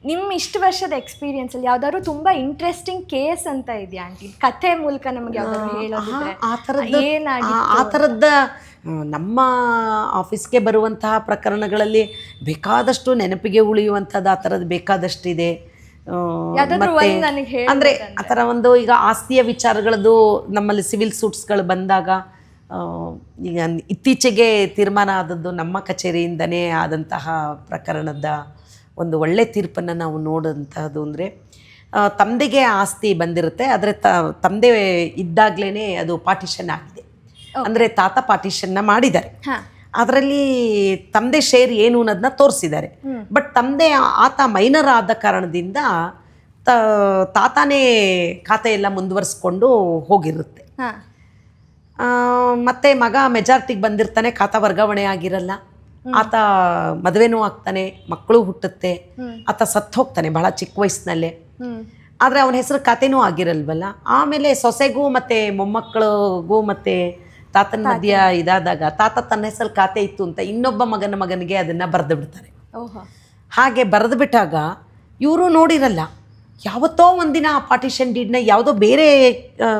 ನಿಮ್ಮ ಇಷ್ಟು ವರ್ಷದ ಎಕ್ಸ್ಪೀರಿಯನ್ಸಲ್ಲಿ ಯಾವ್ದಾದ್ರು ತುಂಬ ಇಂಟ್ರೆಸ್ಟಿಂಗ್ ಕೇಸ್ ಅಂತ ಇದೆಯಾ ಆಂಟಿ? ಕಥೆ ಮೂಲಕ ನಮಗೆ ಯಾವ್ದಾದ್ರು ಹೇಳೋದಿದ್ರೆ ಆ ಥರದ ನಮ್ಮ ಆಫೀಸ್ಗೆ ಬರುವಂತಹ ಪ್ರಕರಣಗಳಲ್ಲಿ ಬೇಕಾದಷ್ಟು ನೆನಪಿಗೆ ಉಳಿಯುವಂಥದ್ದು ಆ ಥರದ್ದು ಬೇಕಾದಷ್ಟಿದೆ. ಅಂದರೆ ಆ ಥರ ಒಂದು ಈಗ ಆಸ್ತಿಯ ವಿಚಾರಗಳದ್ದು ನಮ್ಮಲ್ಲಿ ಸಿವಿಲ್ ಸೂಟ್ಸ್ಗಳು ಬಂದಾಗ ಈಗ ಇತ್ತೀಚೆಗೆ ತೀರ್ಮಾನ ಆದದ್ದು ನಮ್ಮ ಕಚೇರಿಯಿಂದನೇ ಆದಂತಹ ಪ್ರಕರಣದ ಒಂದು ಒಳ್ಳೆ ತೀರ್ಪನ್ನು ನಾವು ನೋಡೋಂಥದ್ದು ಅಂದರೆ ತಂದೆಗೆ ಆಸ್ತಿ ಬಂದಿರುತ್ತೆ, ಆದರೆ ತಂದೆ ಇದ್ದಾಗಲೇ ಅದು ಪಾರ್ಟಿಷನ್ ಆಗಿದೆ. ಅಂದರೆ ತಾತ ಪಾರ್ಟಿಷನ್ನ ಮಾಡಿದ್ದಾರೆ, ಅದರಲ್ಲಿ ತಂದೆ ಶೇರ್ ಏನು ಅನ್ನೋದನ್ನ ತೋರಿಸಿದ್ದಾರೆ. ಬಟ್ ತಂದೆ ಆತ ಮೈನರ್ ಆದ ಕಾರಣದಿಂದ ತಾತನೇ ಖಾತೆ ಎಲ್ಲ ಮುಂದುವರಿಸ್ಕೊಂಡು ಹೋಗಿರುತ್ತೆ. ಮತ್ತು ಮಗ ಮೆಜಾರಿಟಿಗೆ ಬಂದಿರ್ತಾನೆ, ಖಾತಾ ವರ್ಗಾವಣೆ ಆಗಿರಲ್ಲ, ಆತ ಮದುವೆನೂ ಆಗ್ತಾನೆ, ಮಕ್ಕಳು ಹುಟ್ಟುತ್ತೆ, ಆತ ಸತ್ತು ಹೋಗ್ತಾನೆ ಬಹಳ ಚಿಕ್ಕ ವಯಸ್ಸಿನಲ್ಲೇ. ಆದರೆ ಅವನ ಹೆಸರು ಖಾತೆನೂ ಆಗಿರಲ್ವಲ್ಲ. ಆಮೇಲೆ ಸೊಸೆಗೂ ಮತ್ತು ಮೊಮ್ಮಕ್ಕಳಿಗೂ ಮತ್ತು ತಾತನ ಮಧ್ಯ ಇದಾದಾಗ ತಾತ ತನ್ನ ಹೆಸರು ಖಾತೆ ಇತ್ತು ಅಂತ ಇನ್ನೊಬ್ಬ ಮಗನಿಗೆ ಅದನ್ನು ಬರೆದು ಬಿಡ್ತಾರೆ. ಹಾಗೆ ಬರೆದು ಬಿಟ್ಟಾಗ ಇವರು ನೋಡಿರಲ್ಲ, ಯಾವತ್ತೋ ಒಂದಿನ ಆ ಪಾರ್ಟಿಷನ್ ಡೀಡ್ನ ಯಾವುದೋ ಬೇರೆ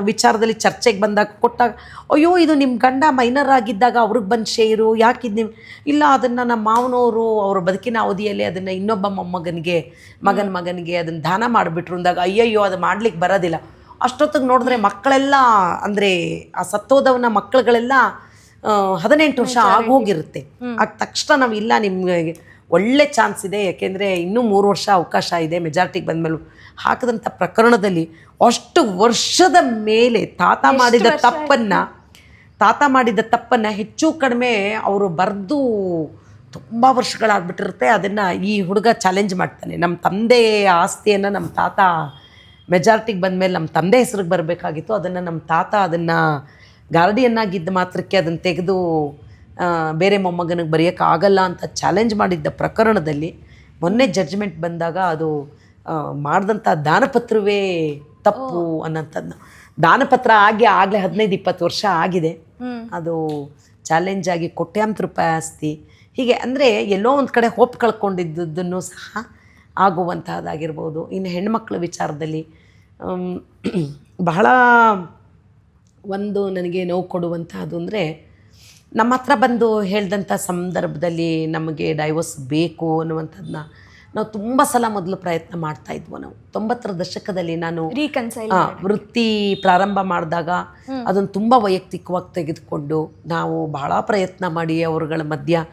ವಿಚಾರದಲ್ಲಿ ಚರ್ಚೆಗೆ ಬಂದಾಗ ಕೊಟ್ಟಾಗ, ಅಯ್ಯೋ ಇದು ನಿಮ್ಮ ಗಂಡ ಮೈನರ್ ಆಗಿದ್ದಾಗ ಅವ್ರಿಗೆ ಬಂದು ಶೇರು, ಯಾಕಿದು ನೀವು ಇಲ್ಲ ಅದನ್ನು ನಮ್ಮ ಮಾವನವರು ಅವರ ಬದುಕಿನ ಅವಧಿಯಲ್ಲಿ ಅದನ್ನು ಇನ್ನೊಬ್ಬ ಮಗನಿಗೆ ಅದನ್ನು ದಾನ ಮಾಡಿಬಿಟ್ರು ಅಂದಾಗ, ಅಯ್ಯಯ್ಯೋ ಅದು ಮಾಡ್ಲಿಕ್ಕೆ ಬರೋದಿಲ್ಲ. ಅಷ್ಟೊತ್ತಿಗೆ ನೋಡಿದ್ರೆ ಮಕ್ಕಳೆಲ್ಲ ಅಂದರೆ ಆ ಸತ್ತೋದವನ ಮಕ್ಕಳುಗಳೆಲ್ಲ 18 ವರ್ಷ ಆಗೋಗಿರುತ್ತೆ. ಆಗ ತಕ್ಷಣ ನಾವು ಇಲ್ಲ ನಿಮಗೆ ಒಳ್ಳೆ ಚಾನ್ಸ್ ಇದೆ, ಯಾಕೆಂದರೆ ಇನ್ನೂ 3 ವರ್ಷ ಅವಕಾಶ ಇದೆ, ಮೆಜಾರಿಟಿಗೆ ಬಂದಮೇಲೂ ಹಾಕಿದಂಥ ಪ್ರಕರಣದಲ್ಲಿ ಅಷ್ಟು ವರ್ಷದ ಮೇಲೆ ತಾತ ಮಾಡಿದ ತಪ್ಪನ್ನು ಹೆಚ್ಚು ಕಡಿಮೆ ಅವರು ಬರೆದು ತುಂಬ ವರ್ಷಗಳಾಗ್ಬಿಟ್ಟಿರುತ್ತೆ. ಅದನ್ನು ಈ ಹುಡುಗ ಚಾಲೆಂಜ್ ಮಾಡ್ತಾನೆ, ನಮ್ಮ ತಂದೆಯ ಆಸ್ತಿಯನ್ನು ನಮ್ಮ ತಾತ ಮೆಜಾರಿಟಿಗೆ ಬಂದಮೇಲೆ ನಮ್ಮ ತಂದೆ ಹೆಸ್ರಿಗೆ ಬರಬೇಕಾಗಿತ್ತು, ಅದನ್ನು ನಮ್ಮ ತಾತ ಅದನ್ನು ಗಾರ್ಡಿಯನ್ನಾಗಿದ್ದ ಮಾತ್ರಕ್ಕೆ ಅದನ್ನು ತೆಗೆದು ಬೇರೆ ಮೊಮ್ಮಗನಿಗೆ ಬರೆಯೋಕ್ಕಾಗಲ್ಲ ಅಂತ ಚಾಲೆಂಜ್ ಮಾಡಿದ್ದ ಪ್ರಕರಣದಲ್ಲಿ ಮೊನ್ನೆ ಜಡ್ಜ್ಮೆಂಟ್ ಬಂದಾಗ ಅದು ಮಾಡಿದಂಥ ದಾನಪತ್ರವೇ ತಪ್ಪು ಅನ್ನೋಂಥದ್ದು. ದಾನಪತ್ರ ಆಗಲೇ 15-20 ವರ್ಷ ಆಗಿದೆ, ಅದು ಚಾಲೆಂಜ್ ಆಗಿ ಕೋಟ್ಯಾಂತರ ರೂಪಾಯಿ ಆಸ್ತಿ. ಹೀಗೆ ಅಂದರೆ ಎಲ್ಲೋ ಒಂದು ಕಡೆ ಹೋಪ್ ಕಳ್ಕೊಂಡಿದ್ದನ್ನು ಸಹ ಆಗುವಂತಹದ್ದಾಗಿರ್ಬೋದು. ಇನ್ನು ಹೆಣ್ಮಕ್ಳ ವಿಚಾರದಲ್ಲಿ ಬಹಳ ಒಂದು ನನಗೆ ನೋವು ಕೊಡುವಂತಹದ್ದು ಅಂದರೆ, ನಮ್ಮ ಹತ್ರ ಬಂದು ಹೇಳಿದಂಥ ಸಂದರ್ಭದಲ್ಲಿ ನಮಗೆ ಡೈವೋರ್ಸ್ ಬೇಕು ಅನ್ನುವಂಥದ್ದನ್ನ ನಾವು ತುಂಬ ಸಲ ಮೊದಲು ಪ್ರಯತ್ನ ಮಾಡ್ತಾಯಿದ್ವು. ನಾವು 90ರ ದಶಕದಲ್ಲಿ ನಾನು ವೃತ್ತಿ ಪ್ರಾರಂಭ ಮಾಡಿದಾಗ ಅದನ್ನು ತುಂಬ ವೈಯಕ್ತಿಕವಾಗಿ ತೆಗೆದುಕೊಂಡು ನಾವು ಬಹಳ ಪ್ರಯತ್ನ ಮಾಡಿ ಅವ್ರಗಳ ಮಧ್ಯ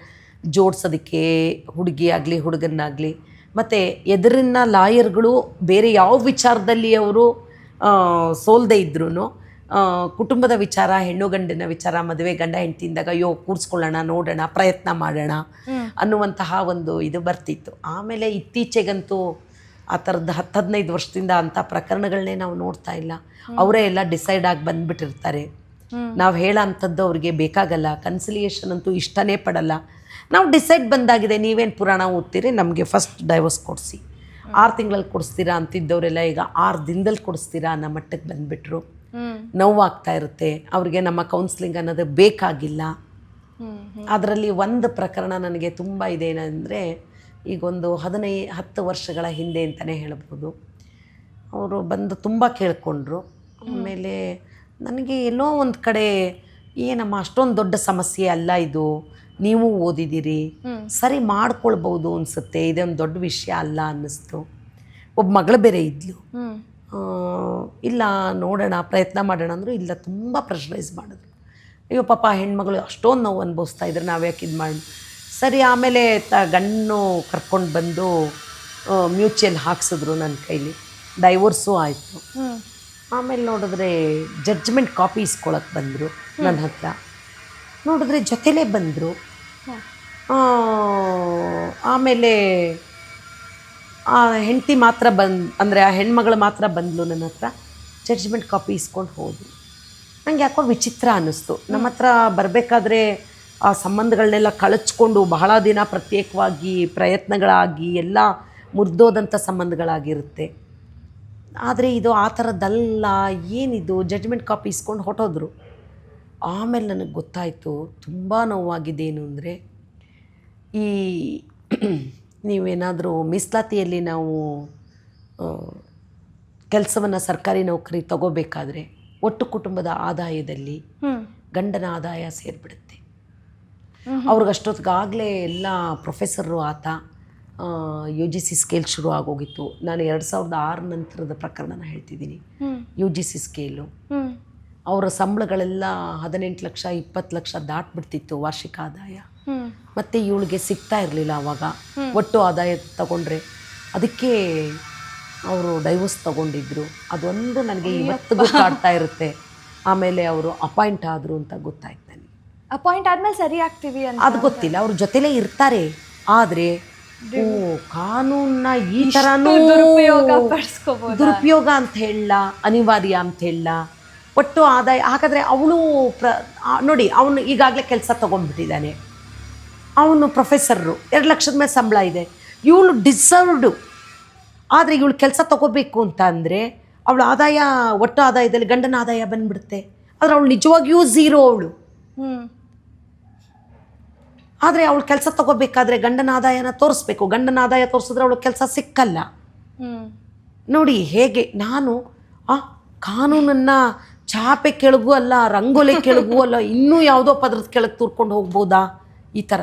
ಜೋಡಿಸೋದಕ್ಕೆ, ಹುಡುಗಿ ಆಗಲಿ ಹುಡುಗನಾಗಲಿ, ಮತ್ತು ಎದುರಿನ ಲಾಯರ್ಗಳು ಬೇರೆ ಯಾವ ವಿಚಾರದಲ್ಲಿ ಅವರು ಸೋಲ್ದೇ ಇದ್ರೂ ಕುಟುಂಬದ ವಿಚಾರ, ಹೆಣ್ಣು ಗಂಡಿನ ವಿಚಾರ, ಮದುವೆ ಗಂಡ ಹೆಂಡತಿಯಿಂದಾಗ ಅಯ್ಯೋ ಕೂರಿಸ್ಕೊಳ್ಳೋಣ, ನೋಡೋಣ, ಪ್ರಯತ್ನ ಮಾಡೋಣ ಅನ್ನುವಂತಹ ಒಂದು ಇದು ಬರ್ತಿತ್ತು. ಆಮೇಲೆ ಇತ್ತೀಚೆಗಂತೂ ಆ ಥರದ್ದು 10-15 ವರ್ಷದಿಂದ ಅಂಥ ಪ್ರಕರಣಗಳನ್ನೇ ನಾವು ನೋಡ್ತಾ ಇಲ್ಲ. ಅವರೇ ಎಲ್ಲ ಡಿಸೈಡ್ ಆಗಿ ಬಂದುಬಿಟ್ಟಿರ್ತಾರೆ. ನಾವು ಹೇಳೋ ಅಂಥದ್ದು ಅವ್ರಿಗೆ ಬೇಕಾಗಲ್ಲ, ಕನ್ಸಿಲಿಯೇಷನ್ ಅಂತೂ ಇಷ್ಟನೇ ಪಡಲ್ಲ. ನಾವು ಡಿಸೈಡ್ ಬಂದಾಗಿದೆ, ನೀವೇನು ಪುರಾಣ ಓದ್ತೀರಿ, ನಮಗೆ ಫಸ್ಟ್ ಡೈವೋರ್ಸ್ ಕೊಡಿಸಿ, 6 ತಿಂಗಳಲ್ಲಿ ಕೊಡಿಸ್ತೀರಾ ಅಂತಿದ್ದವರೆಲ್ಲ ಈಗ 6 ದಿನದಲ್ಲಿ ಕೊಡಿಸ್ತೀರಾ ಅನ್ನೋ ಮಟ್ಟಕ್ಕೆ ಬಂದುಬಿಟ್ರು. ನೋವಾಗ್ತಾ ಇರುತ್ತೆ ಅವ್ರಿಗೆ, ನಮ್ಮ ಕೌನ್ಸ್ಲಿಂಗ್ ಅನ್ನೋದು ಬೇಕಾಗಿಲ್ಲ. ಅದರಲ್ಲಿ ಒಂದು ಪ್ರಕರಣ ನನಗೆ ತುಂಬ ಇದೆ ಏನಂದರೆ, ಈಗೊಂದು 10 ವರ್ಷಗಳ ಹಿಂದೆ ಅಂತಲೇ ಹೇಳ್ಬೋದು. ಅವರು ಬಂದು ತುಂಬ ಕೇಳಿಕೊಂಡ್ರು. ಆಮೇಲೆ ನನಗೆ ಎಲ್ಲೋ ಒಂದು ಕಡೆ ಏನಮ್ಮ ಅಷ್ಟೊಂದು ದೊಡ್ಡ ಸಮಸ್ಯೆ ಅಲ್ಲ ಇದು, ನೀವು ಓದಿದ್ದೀರಿ, ಸರಿ ಮಾಡ್ಕೊಳ್ಬೋದು ಅನಿಸುತ್ತೆ, ಇದೊಂದು ದೊಡ್ಡ ವಿಷಯ ಅಲ್ಲ ಅನ್ನಿಸ್ತು. ಒಬ್ಬ ಮಗಳು ಬೇರೆ ಇದ್ಲು, ಇಲ್ಲ ನೋಡೋಣ ಪ್ರಯತ್ನ ಮಾಡೋಣ ಅಂದರು. ಇಲ್ಲ, ತುಂಬ ಪ್ರೆಷರೈಸ್ ಮಾಡಿದ್ರು. ಅಯ್ಯೋ ಪಾಪ ಹೆಣ್ಮಗಳು ಅಷ್ಟೊಂದು ನೋವು ಅನುಭವಿಸ್ತಾ ಇದ್ರೆ ನಾವ್ಯಾಕೆ ಇದು ಮಾಡಿ ಸರಿ. ಆಮೇಲೆ ಗಂಡು ಕರ್ಕೊಂಡು ಬಂದು ಮ್ಯೂಚುವಲ್ ಹಾಕ್ಸಿದ್ರು ನನ್ನ ಕೈಲಿ, ಡೈವೋರ್ಸು ಆಯಿತು. ಆಮೇಲೆ ನೋಡಿದ್ರೆ ಜಡ್ಜ್ಮೆಂಟ್ ಕಾಪಿ ಇಸ್ಕೊಳಕ್ಕೆ ಬಂದರು ನನ್ನ ಹತ್ರ. ನೋಡಿದ್ರೆ ಜೊತೆಲೇ ಬಂದರು. ಆಮೇಲೆ ಆ ಹೆಂಡತಿ ಮಾತ್ರ ಅಂದರೆ ಆ ಹೆಣ್ಮಗಳು ಮಾತ್ರ ಬಂದಳು ನನ್ನ ಹತ್ರ, ಜಡ್ಜ್ಮೆಂಟ್ ಕಾಪಿ ಇಸ್ಕೊಂಡು ಹೋದರು. ನಂಗೆ ಯಾಕೋ ವಿಚಿತ್ರ ಅನ್ನಿಸ್ತು. ನಮ್ಮ ಹತ್ರ ಬರಬೇಕಾದ್ರೆ ಆ ಸಂಬಂಧಗಳನ್ನೆಲ್ಲ ಕಳಚ್ಕೊಂಡು ಬಹಳ ದಿನ ಪ್ರತ್ಯೇಕವಾಗಿ ಪ್ರಯತ್ನಗಳಾಗಿ ಎಲ್ಲ ಮುರಿದೋದಂಥ ಸಂಬಂಧಗಳಾಗಿರುತ್ತೆ. ಆದರೆ ಇದು ಆ ಥರದ್ದಲ್ಲ, ಏನಿದು, ಜಡ್ಜ್ಮೆಂಟ್ ಕಾಪಿ ಇಸ್ಕೊಂಡು ಹೊಟ್ಟೋದ್ರು. ಆಮೇಲೆ ನನಗೆ ಗೊತ್ತಾಯಿತು ತುಂಬ ನೋವಾಗಿದ್ದೇನು ಅಂದರೆ, ಈ ನೀವೇನಾದರೂ ಮೀಸಲಾತಿಯಲ್ಲಿ ನಾವು ಕೆಲಸವನ್ನು ಸರ್ಕಾರಿ ನೌಕರಿ ತಗೋಬೇಕಾದ್ರೆ ಒಟ್ಟು ಕುಟುಂಬದ ಆದಾಯದಲ್ಲಿ ಗಂಡನ ಆದಾಯ ಸೇರಿಬಿಡುತ್ತೆ. ಅವ್ರಿಗೆ ಅಷ್ಟೊತ್ತಿಗಾಗಲೇ ಎಲ್ಲ ಪ್ರೊಫೆಸರು ಆತ, UGC ಸ್ಕೇಲ್ ಶುರು ಆಗೋಗಿತ್ತು. ನಾನು 2006 ನಂತರದ ಪ್ರಕರಣನ ಹೇಳ್ತಿದ್ದೀನಿ. UGC ಸ್ಕೇಲು ಅವರ ಸಂಬಳಗಳೆಲ್ಲ 18 ಲಕ್ಷ 20 ಲಕ್ಷ ದಾಟ್ಬಿಡ್ತಿತ್ತು ವಾರ್ಷಿಕ ಆದಾಯ. ಮತ್ತು ಇವಳಿಗೆ ಸಿಗ್ತಾ ಇರಲಿಲ್ಲ ಆವಾಗ ಒಟ್ಟು ಆದಾಯ ತಗೊಂಡ್ರೆ. ಅದಕ್ಕೆ ಅವರು ಡೈವೋರ್ಸ್ ತಗೊಂಡಿದ್ರು. ಅದೊಂದು ನನಗೆ ಇವತ್ತಿಗೂ ಕಾಡ್ತಾ ಇರುತ್ತೆ. ಆಮೇಲೆ ಅವರು ಅಪಾಯಿಂಟ್ ಆದರು ಅಂತ ಗೊತ್ತಾಯ್ತು ನನಗೆ. ಅಪಾಯಿಂಟ್ ಆದ್ಮೇಲೆ ಸರಿ ಆಗ್ತೀವಿ ಅಂತ ಅದು ಗೊತ್ತಿಲ್ಲ, ಅವ್ರ ಜೊತೆಲೇ ಇರ್ತಾರೆ. ಆದರೆ ಕಾನೂನ್ನ ಈ ಥರನೂ ದುರುಪಯೋಗ ಅಂತ ಹೇಳಲ್ಲ, ಅನಿವಾರ್ಯ ಅಂತ ಹೇಳಲ್ಲ. ಒಟ್ಟು ಆದಾಯ ಹಾಗಾದರೆ ಅವಳು ನೋಡಿ, ಅವನು ಈಗಾಗಲೇ ಕೆಲಸ ತೊಗೊಂಡ್ಬಿಟ್ಟಿದ್ದಾನೆ. ಅವನು ಪ್ರೊಫೆಸರು, 2 ಲಕ್ಷದ ಮೇಲೆ ಸಂಬಳ ಇದೆ. ಇವಳು ಡಿಸರ್ವ್ಡು. ಆದರೆ ಇವಳು ಕೆಲಸ ತಗೋಬೇಕು ಅಂತ ಅಂದರೆ ಅವಳ ಆದಾಯ, ಒಟ್ಟು ಆದಾಯದಲ್ಲಿ ಗಂಡನ ಆದಾಯ ಬಂದ್ಬಿಡುತ್ತೆ. ಆದರೆ ಅವಳು ನಿಜವಾಗಿಯೂ ಝೀರೋ ಅವಳು. ಆದರೆ ಅವಳು ಕೆಲಸ ತಗೋಬೇಕಾದ್ರೆ ಗಂಡನ ಆದಾಯನ ತೋರಿಸ್ಬೇಕು. ಗಂಡನ ಆದಾಯ ತೋರಿಸಿದ್ರೆ ಅವಳು ಕೆಲಸ ಸಿಕ್ಕಲ್ಲ. ನೋಡಿ ಹೇಗೆ ನಾನು ಕಾನೂನನ್ನು ಚಾಪೆ ಕೆಳಗೂ ಅಲ್ಲ, ರಂಗೋಲೆ ಕೆಳಗೂ ಅಲ್ಲ, ಇನ್ನೂ ಯಾವುದೋ ಪದರದ ಕೆಳಗೆ ತೂರ್ಕೊಂಡು ಹೋಗ್ಬೋದಾ ಈ ಥರ.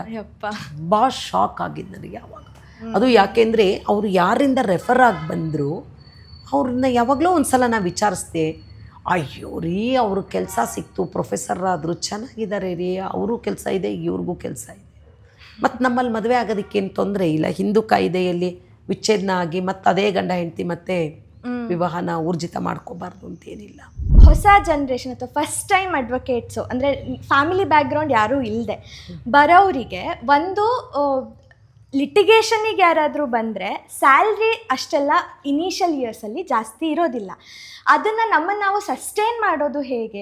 ಭಾಳ ಶಾಕ್ ಆಗಿದ್ದು ನನಗೆ ಯಾವಾಗ. ಅದು ಯಾಕೆಂದರೆ ಅವರು ಯಾರಿಂದ ರೆಫರ್ ಆಗಿ ಬಂದರು ಅವ್ರನ್ನ ಯಾವಾಗಲೂ ಒಂದು ಸಲ ನಾನು ವಿಚಾರಿಸ್ದೆ. ಅಯ್ಯೋ ರೀ, ಅವರು ಕೆಲಸ ಸಿಕ್ತು, ಪ್ರೊಫೆಸರ್ ಆದರು, ಚೆನ್ನಾಗಿದ್ದಾರೆ ರೀ, ಅವರು ಕೆಲಸ ಇದೆ, ಇವ್ರಿಗೂ ಕೆಲಸ ಇದೆ. ಮತ್ತು ನಮ್ಮಲ್ಲಿ ಮದುವೆ ಆಗೋದಕ್ಕೇನು ತೊಂದರೆ ಇಲ್ಲ. ಹಿಂದೂ ಕಾಯ್ದೆಯಲ್ಲಿ ವಿಚ್ಛೇದನ ಆಗಿ ಮತ್ತು ಅದೇ ಗಂಡ ಹೆಂಡತಿ ಮತ್ತೆ ವಿವಾಹನ ಊರ್ಜಿತ ಮಾಡ್ಕೋಬಾರ್ದು ಅಂತೇನಿಲ್ಲ. ಹೊಸ ಜನ್ರೇಷನ್ ಅಥವಾ ಫಸ್ಟ್ ಟೈಮ್ ಅಡ್ವೊಕೇಟ್ಸು, ಅಂದರೆ ಫ್ಯಾಮಿಲಿ ಬ್ಯಾಕ್ಗ್ರೌಂಡ್ ಯಾರೂ ಇಲ್ಲದೆ ಬರೋರಿಗೆ ಒಂದು ಲಿಟಿಗೇಷನಿಗೆ ಯಾರಾದರೂ ಬಂದರೆ ಸ್ಯಾಲ್ರಿ ಅಷ್ಟೆಲ್ಲ ಇನಿಷಿಯಲ್ ಇಯರ್ಸಲ್ಲಿ ಜಾಸ್ತಿ ಇರೋದಿಲ್ಲ. ಅದನ್ನು ನಮ್ಮನ್ನು ನಾವು ಸಸ್ಟೈನ್ ಮಾಡೋದು ಹೇಗೆ?